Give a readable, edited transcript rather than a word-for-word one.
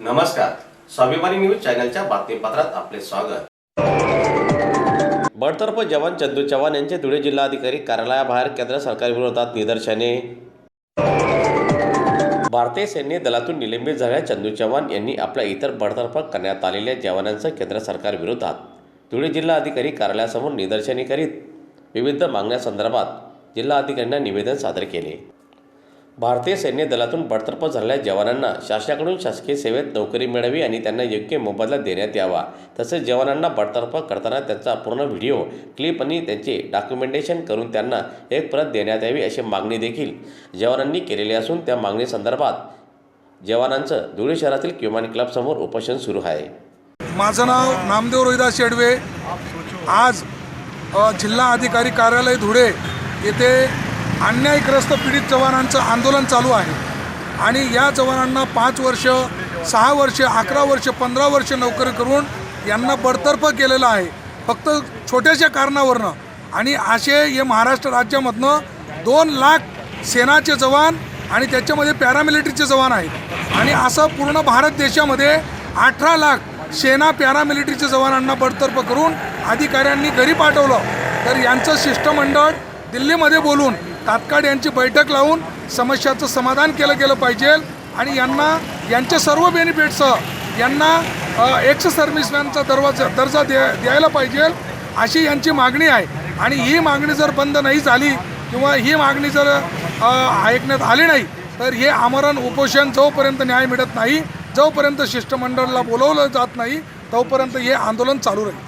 नमस्कार, स्वाभिमानी न्यूज चॅनलच्या बातमीपत्रात आपले स्वागत। बडतर्फ जवान चंदू चव्हाण यांचे धुळे जिल्हाधिकारी कार्यालयाबाहेर केंद्र सरकारविरोधात निदर्शने। भारतीय सैन्य दलातून निलंबित झालेल्या चंदू चव्हाण यांनी आपल्या इतर बडतर्फ करण्यात आलेल्या जवानांचं केंद्र सरकारविरोधात धुळे जिल्हाधिकारी कार्यालयासमोर निदर्शने करीत विविध मागण्यांसंदर्भात जिल्हाधिकाऱ्यांना निवेदन सादर केले। भारतीय सैन्य दलातून बडतर्फ झालेल्या जवानांना शासनाकडून शासकीय सेवेत नोकरी मिळावी आणि त्यांना योग्य मोबदला देण्यात यावा, तसेच जवानांना बडतर्फ करताना त्यांचा पूर्ण व्हिडिओ क्लिप आणि त्यांचे डॉक्युमेंटेशन करून त्यांना एक प्रत देण्यात यावी अशी मागणी देखील जवानांनी केलेली असून त्या मागणीसंदर्भात जवानांचं धुळे शहरातील क्युमानी क्लब समोर उपोषण सुरू आहे। माझं नाव नामदेव रोहिदास शेडवे। आज जिल्हा अधिकारी कार्यालय धुळे येथे अन्यायग्रस्त पीडित जवानांचं आंदोलन चालू आहे आणि या जवानांना 5 वर्ष, 6 वर्ष, 11 वर्ष, 15 वर्ष नोकरी करून यांना बडतर्फ केलेलं आहे फक्त छोट्याशा कारणावरनं। आणि असे हे महाराष्ट्र राज्यामधनं 2 लाख सेनाचे जवान आणि त्याच्यामध्ये पॅरामिलिटरीचे जवान आहेत आणि असं पूर्ण भारत देशामध्ये 18 लाख सेना पॅरामिलिटरीच्या जवानांना बडतर्फ करून अधिकाऱ्यांनी घरी पाठवलं। तर यांचं शिष्टमंडळ दिल्लीमध्ये बोलून तात्काळ यांची बैठक लावून समस्याचं समाधान केलं गेलं पाहिजे आणि यांच्या सर्व बेनिफिट्ससह यांना एक्स सर्व्हिसमॅनचा दर्जा द्यायला पाहिजे अशी यांची मागणी आहे। आणि ही मागणी जर बंद नाही झाली किंवा ही मागणी जर ऐकण्यात आली नाही तर हे आमरण उपोषण जोपर्यंत न्याय मिळत नाही, जोपर्यंत शिष्टमंडळाला बोलवलं जात नाही, तोपर्यंत हे आंदोलन चालू राहील।